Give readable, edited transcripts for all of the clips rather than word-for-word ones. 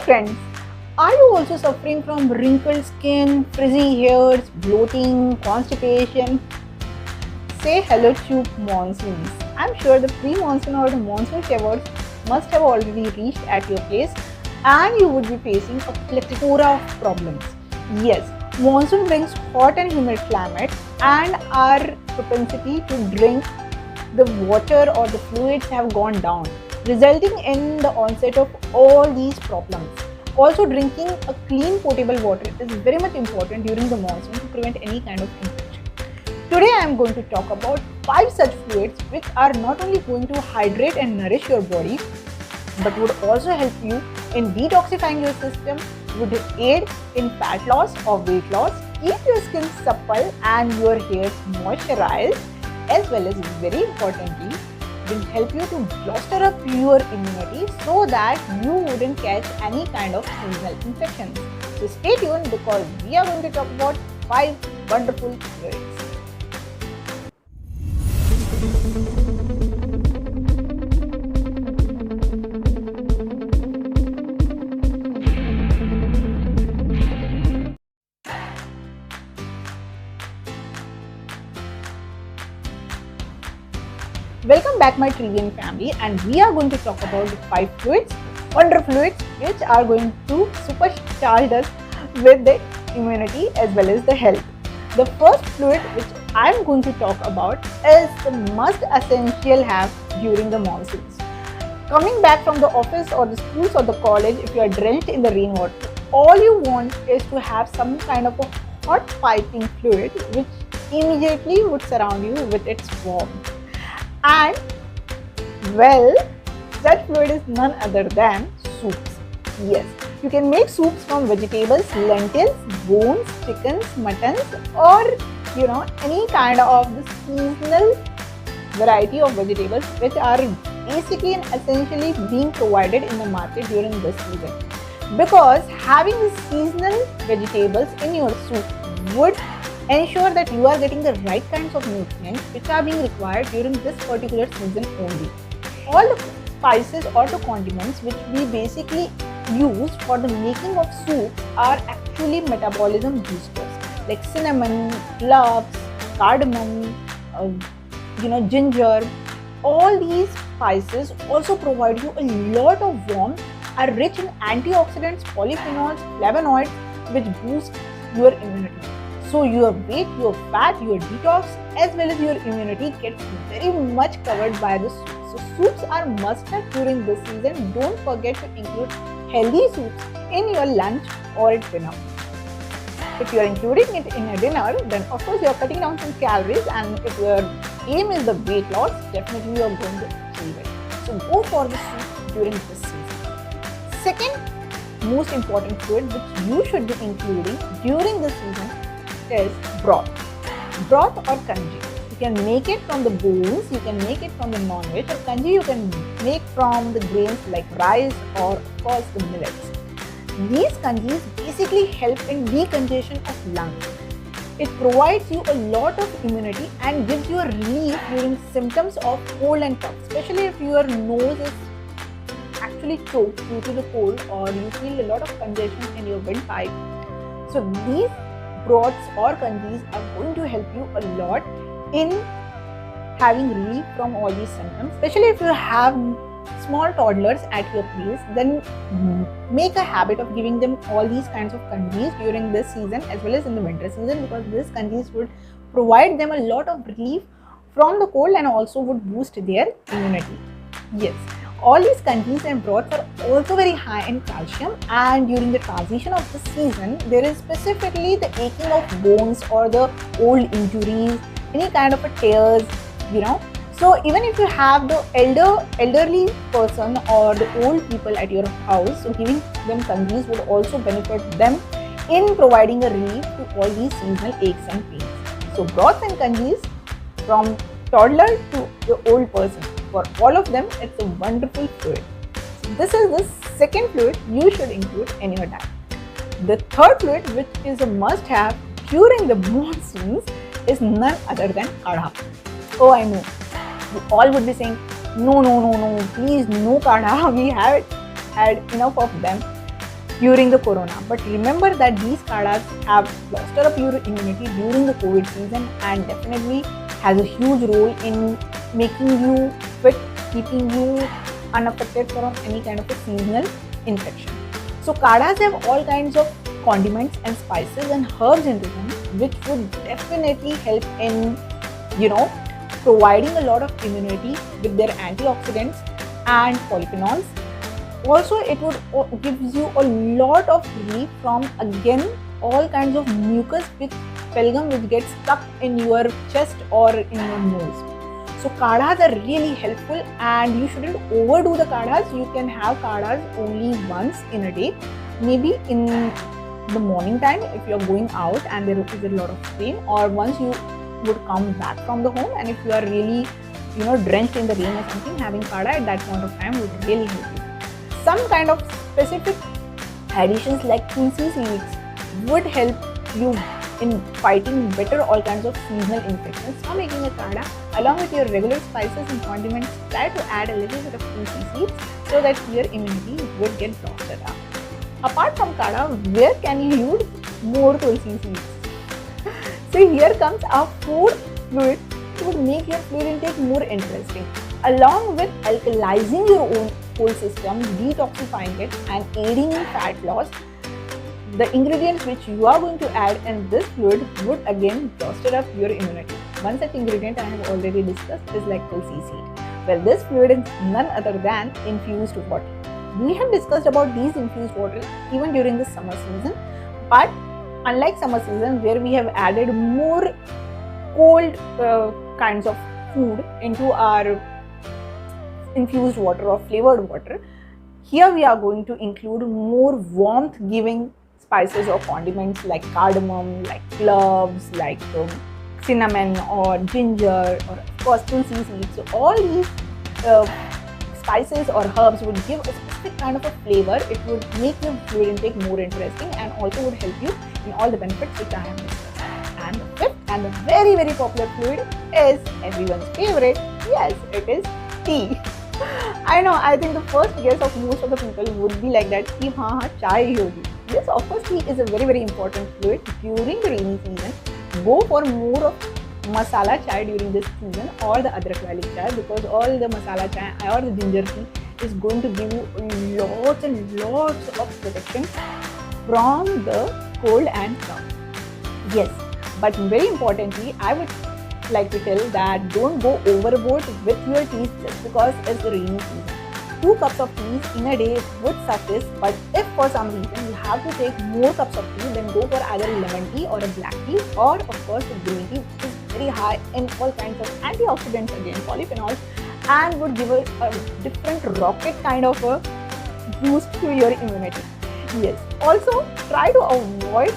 friends, are you also suffering from wrinkled skin, frizzy hairs, bloating, constipation? Say hello to monsoons. I'm sure the pre-monsoon or the monsoon showers must have already reached at your place and you would be facing a plethora of problems. Yes, monsoon brings hot and humid climate and our propensity to drink the water or the fluids have gone down, resulting in the onset of all these problems. Also, drinking a clean potable water is very much important during the monsoon to prevent any kind of infection. Today I am going to talk about 5 such fluids which are not only going to hydrate and nourish your body but would also help you in detoxifying your system, would aid in fat loss or weight loss, keep your skin supple and your hairs moisturized, as well as very importantly will help you to bolster up your immunity so that you wouldn't catch any kind of seasonal infections. So stay tuned because we are going to talk about 5 wonderful fluids. Welcome back my Trivian family, and we are going to talk about the 5 fluids, wonder fluids which are going to supercharge us with the immunity as well as the health. The first fluid which I am going to talk about is the must essential have during the monsoons. Coming back from the office or the schools or the college, if you are drenched in the rainwater, all you want is to have some kind of a hot piping fluid which immediately would surround you with its warmth. And well, such fluid is none other than soups. Yes, you can make soups from vegetables, lentils, bones, chickens, muttons, or any kind of the seasonal variety of vegetables which are basically and essentially being provided in the market during this season. Because having the seasonal vegetables in your soup would ensure that you are getting the right kinds of nutrients which are being required during this particular season only. All the spices or the condiments which we basically use for the making of soup are actually metabolism boosters like cinnamon, cloves, cardamom, ginger. All these spices also provide you a lot of warmth, are rich in antioxidants, polyphenols, flavonoids which boost your immunity. So your weight, your fat, your detox as well as your immunity gets very much covered by the soup. So soups are must have during this season. Don't forget to include healthy soups in your lunch or at dinner. If you are including it in a dinner, then of course you are cutting down some calories, and if your aim is the weight loss, definitely you are going to achieve it. So go for the soup during this season. Second most important fluid which you should be including during this season is broth or kanji. You can make it from the bones, you can make it from the non-veg, or kanji you can make from the grains like rice or of course the millets. These kanjis basically help in decongestion of lungs. It provides you a lot of immunity and gives you a relief during symptoms of cold and cough, especially if your nose is actually choked due to the cold or you feel a lot of congestion in your windpipe. So these broths or kanjis are going to help you a lot in having relief from all these symptoms. Especially if you have small toddlers at your place, then make a habit of giving them all these kinds of kanjis during this season as well as in the winter season, because these kanjis would provide them a lot of relief from the cold and also would boost their immunity. Yes. All these kanjis and broths are also very high in calcium, and during the transition of the season, there is specifically the aching of bones or the old injuries, any kind of a tears, So even if you have the elderly person or the old people at your house, so giving them kanjis would also benefit them in providing a relief to all these seasonal aches and pains. So broths and kanjis from toddler to the old person, for all of them, it's a wonderful fluid. So this is the second fluid you should include in your diet. The third fluid, which is a must-have during the monsoons, is none other than kadha. Oh, I know. You all would be saying, no, please, no kadha. We have had enough of them. during the corona. But remember that these kadas have bolstered up your immunity during the COVID season and definitely has a huge role in making you fit, keeping you unaffected from any kind of a seasonal infection. So kadas have all kinds of condiments and spices and herbs into them, which would definitely help in, providing a lot of immunity with their antioxidants and polyphenols. Also, it would gives you a lot of relief from, again, all kinds of mucus which pelgum which gets stuck in your chest or in your nose. So kadas are really helpful, and you shouldn't overdo the kadas. You can have kadas only once in a day, maybe in the morning time if you're going out and there is a lot of rain, or once you would come back from the home, and if you are really drenched in the rain or something, having kada at that point of time would really help you. Some kind of specific additions like tulsi seeds would help you in fighting better all kinds of seasonal infections. So making a kada along with your regular spices and condiments, try to add a little bit of tulsi seeds so that your immunity would get boosted up. Apart from kada, where can you use more tulsi seeds? So here comes our food fluid to make your fluid intake more interesting. Along with alkalizing your own whole system, detoxifying it and aiding in fat loss, the ingredients which you are going to add in this fluid would again bolster up your immunity. One such ingredient I have already discussed is like tulsi seed. Well, this fluid is none other than infused water. We have discussed about these infused water even during the summer season, but unlike summer season where we have added more cold kinds of food into our infused water or flavored water, here we are going to include more warmth giving spices or condiments like cardamom, like cloves, like cinnamon or ginger, or of course tulsi seeds. So all these spices or herbs would give a specific kind of a flavor. It would make your fluid intake more interesting and also would help you in all the benefits which I have discussed. And the fifth and the very very popular fluid is everyone's favorite. Yes, it is tea. I know, I think the first guess of most of the people would be like that, ki haan chai hi hogi. Yes, of course, tea is a very very important fluid during the rainy season. Go for more of masala chai during this season or the adrak wali chai, because all the masala chai or the ginger tea is going to give you lots and lots of protection from the cold and cough. Yes, but very importantly, I would like to tell that don't go overboard with your teas just because it's the rainy season. 2 cups of teas in a day would suffice, but if for some reason you have to take more cups of tea, then go for either lemon tea or a black tea, or of course the green tea, which is very high in all kinds of antioxidants, again polyphenols, and would give a different rocket kind of a boost to your immunity. Yes, also try to avoid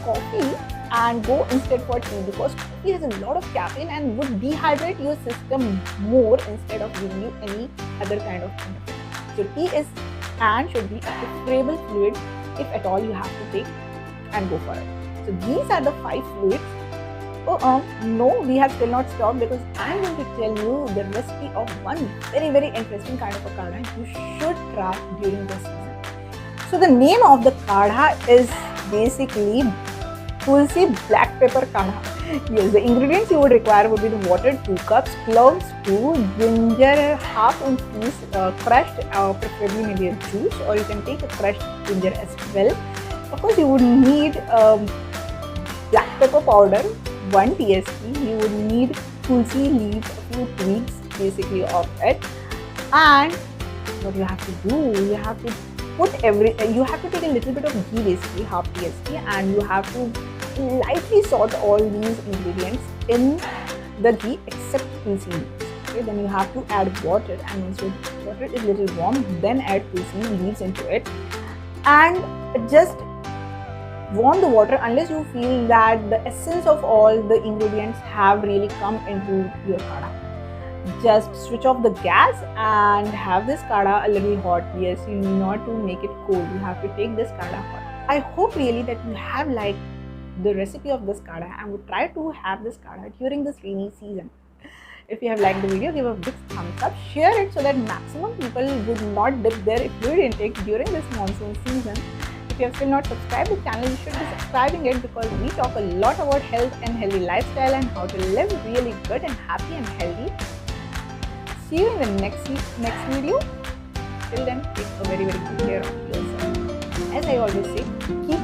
coffee and go instead for tea, because coffee has a lot of caffeine and would dehydrate your system more instead of giving you any other kind of benefit. So tea is and should be a preferable fluid if at all you have to take and go for it. So these are the 5 fluids. No, we have still not stopped, because I am going to tell you the recipe of one very very interesting kind of a kadha you should try during this season. So the name of the kadha is basically Tulsi black pepper kadha. Yes, the ingredients you would require would be the water 2 cups, cloves 2, ginger half inch piece crushed, preferably maybe a juice, or you can take a crushed ginger as well. Of course, you would need black pepper powder 1 tsp. You would need tulsi leaves, a few twigs basically of it. And what you have to do, you have to you have to take a little bit of ghee, basically half tsp, and you have to lightly salt all these ingredients in the ghee except tulsi leaves. Okay, then you have to add water, and once your water is a little warm, then add tulsi leaves into it and just warm the water unless you feel that the essence of all the ingredients have really come into your kadha. Just switch off the gas and have this kadha a little hot. Yes, you need not to make it cold. You have to take this kadha hot. I hope really that you have liked the recipe of this kadha and would try to have this kadha during this rainy season. If you have liked the video, give a big thumbs up, share it so that maximum people would not dip their fluid intake during this monsoon season. you have still not subscribed the channel, you should be subscribing it, because we talk a lot about health and healthy lifestyle and how to live really good and happy and healthy. See you in the next video. Till then, take a very good care of yourself. As I always say, keep